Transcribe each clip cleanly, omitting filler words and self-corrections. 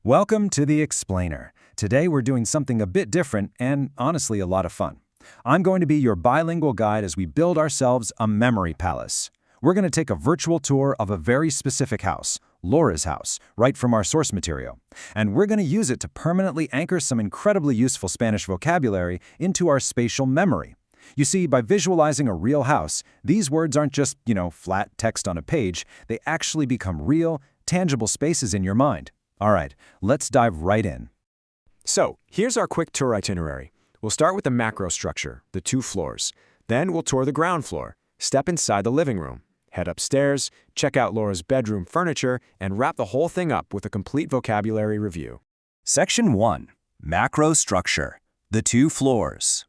Welcome to The Explainer. Today we're doing something a bit different and honestly a lot of fun. I'm going to be your bilingual guide as we build ourselves a memory palace. We're going to take a virtual tour of a very specific house, Laura's house, right from our source material. And we're going to use it to permanently anchor some incredibly useful Spanish vocabulary into our spatial memory. You see, by visualizing a real house, these words aren't just, flat text on a page. They actually become real, tangible spaces in your mind. All right, let's dive right in. So, here's our quick tour itinerary. We'll start with the macro structure, the 2 floors. Then we'll tour the ground floor, step inside the living room, head upstairs, check out Laura's bedroom furniture, and wrap the whole thing up with a complete vocabulary review. Section 1. Macro structure, the 2 floors.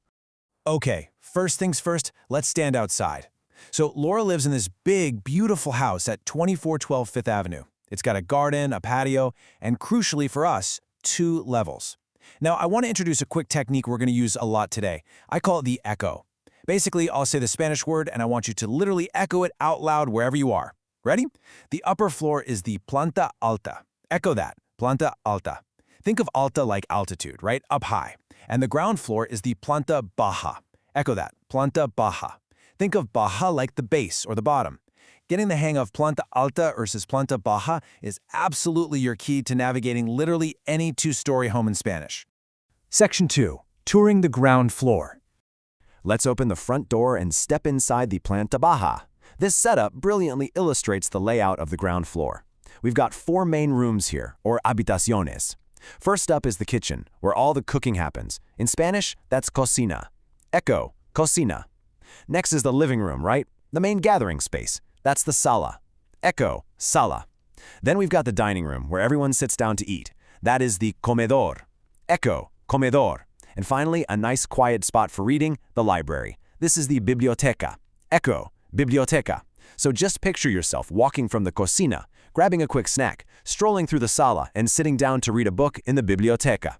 Okay, first things first, let's stand outside. So Laura lives in this big, beautiful house at 2412 Fifth Avenue. It's got a garden, a patio, and crucially for us, 2 levels. Now, I want to introduce a quick technique we're going to use a lot today. I call it the echo. Basically, I'll say the Spanish word, and I want you to literally echo it out loud wherever you are. Ready? The upper floor is the planta alta. Echo that, planta alta. Think of alta like altitude, right? Up high. And the ground floor is the planta baja. Echo that, planta baja. Think of baja like the base or the bottom. Getting the hang of planta alta versus planta baja is absolutely your key to navigating literally any 2-story home in Spanish. Section 2. Touring the ground floor. Let's open the front door and step inside the planta baja. This setup brilliantly illustrates the layout of the ground floor. We've got 4 main rooms here, or habitaciones. First up is the kitchen, where all the cooking happens. In Spanish, that's cocina. Echo, cocina. Next is the living room, right? The main gathering space. That's the sala. Echo, sala. Then we've got the dining room, where everyone sits down to eat. That is the comedor. Echo, comedor. And finally, a nice quiet spot for reading, the library. This is the biblioteca. Echo, biblioteca. So just picture yourself walking from the cocina, grabbing a quick snack, strolling through the sala, and sitting down to read a book in the biblioteca.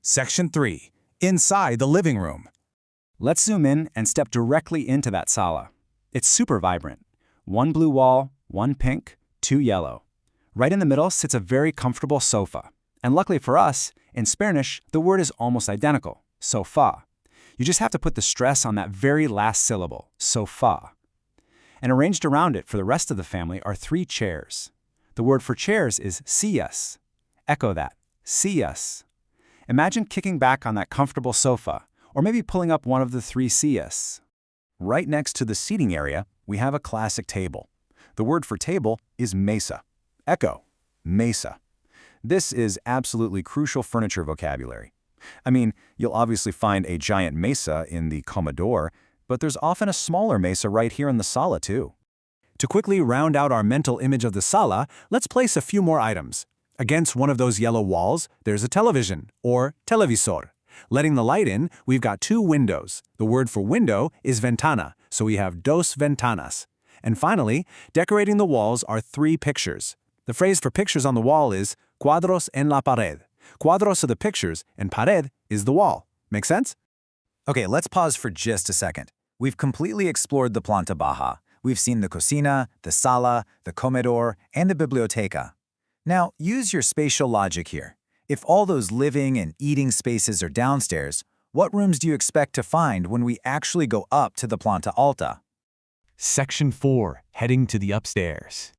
Section 3. Inside the living room. Let's zoom in and step directly into that sala. It's super vibrant. 1 blue wall, 1 pink, 2 yellow. Right in the middle sits a very comfortable sofa. And luckily for us, in Spanish, the word is almost identical, sofá. You just have to put the stress on that very last syllable, sofá. And arranged around it for the rest of the family are 3 chairs. The word for chairs is sillas. Echo that, sillas. Imagine kicking back on that comfortable sofa, or maybe pulling up one of the 3 sillas. Right next to the seating area, we have a classic table. The word for table is mesa. Echo, mesa. This is absolutely crucial furniture vocabulary. I mean, you'll obviously find a giant mesa in the comedor, but there's often a smaller mesa right here in the sala too. To quickly round out our mental image of the sala, let's place a few more items. Against one of those yellow walls, there's a television, or televisor. Letting the light in, we've got 2 windows. The word for window is ventana, so we have dos ventanas. And finally, decorating the walls are 3 pictures. The phrase for pictures on the wall is cuadros en la pared. Cuadros are the pictures, and pared is the wall. Make sense? Okay, let's pause for just a second. We've completely explored the planta baja. We've seen the cocina, the sala, the comedor, and the biblioteca. Now, use your spatial logic here. If all those living and eating spaces are downstairs, what rooms do you expect to find when we actually go up to the planta alta? Section 4. Heading to the upstairs.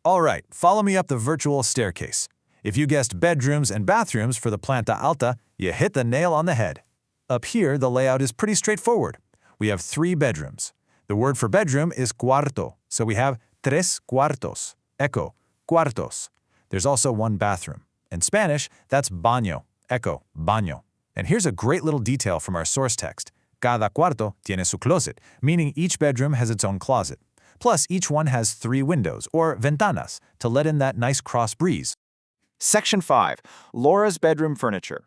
All right, follow me up the virtual staircase. If you guessed bedrooms and bathrooms for the planta alta, you hit the nail on the head. Up here, the layout is pretty straightforward. We have 3 bedrooms. The word for bedroom is cuarto, so we have tres cuartos. Echo, cuartos. There's also 1 bathroom. In Spanish, that's baño. Echo, baño. And here's a great little detail from our source text. Cada cuarto tiene su closet, meaning each bedroom has its own closet. Plus, each one has 3 windows, or ventanas, to let in that nice cross breeze. Section 5. Laura's bedroom furniture.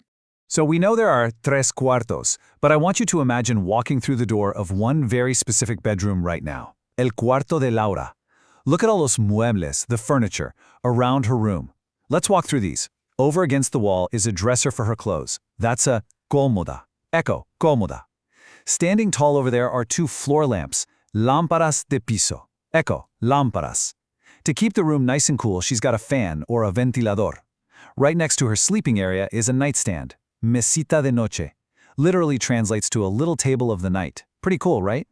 So we know there are 3 cuartos, but I want you to imagine walking through the door of one very specific bedroom right now. El cuarto de Laura. Look at all those muebles, the furniture, around her room. Let's walk through these. Over against the wall is a dresser for her clothes. That's a cómoda. Echo, cómoda. Standing tall over there are 2 floor lamps, lámparas de piso. Echo, lámparas. To keep the room nice and cool, she's got a fan or a ventilador. Right next to her sleeping area is a nightstand, mesita de noche. Literally translates to a little table of the night. Pretty cool, right?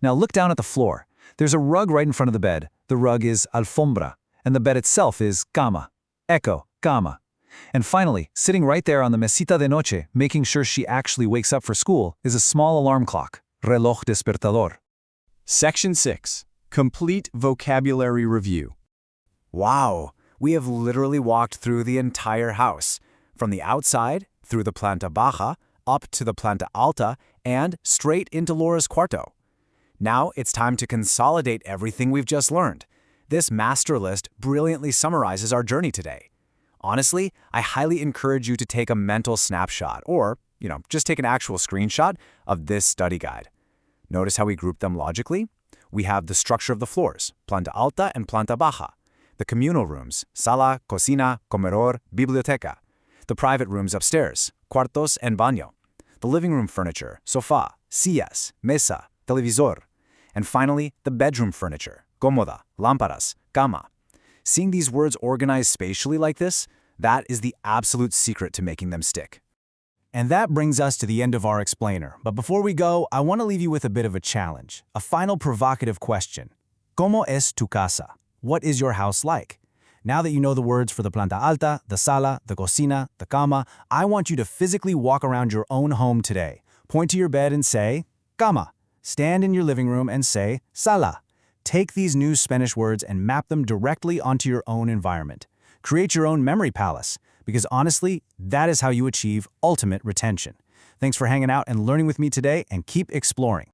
Now look down at the floor. There's a rug right in front of the bed. The rug is alfombra, and the bed itself is cama. Echo, cama. And finally, sitting right there on the mesita de noche, making sure she actually wakes up for school, is a small alarm clock, reloj despertador. Section 6. Complete vocabulary review. Wow, we have literally walked through the entire house, from the outside, through the planta baja, up to the planta alta, and straight into Laura's cuarto. Now it's time to consolidate everything we've just learned. This master list brilliantly summarizes our journey today. Honestly, I highly encourage you to take a mental snapshot or, just take an actual screenshot of this study guide. Notice how we group them logically? We have the structure of the floors, planta alta and planta baja. The communal rooms, sala, cocina, comedor, biblioteca. The private rooms upstairs, cuartos and baño. The living room furniture, sofá, sillas, mesa, televisor. And finally, the bedroom furniture, cómoda, lámparas, cama. Seeing these words organized spatially like this, that is the absolute secret to making them stick. And that brings us to the end of our explainer. But before we go, I want to leave you with a bit of a challenge, a final provocative question. ¿Cómo es tu casa? What is your house like? Now that you know the words for the planta alta, the sala, the cocina, the cama, I want you to physically walk around your own home today. Point to your bed and say, cama. Stand in your living room and say, sala. Take these new Spanish words and map them directly onto your own environment. Create your own memory palace, because honestly, that is how you achieve ultimate retention. Thanks for hanging out and learning with me today, and keep exploring.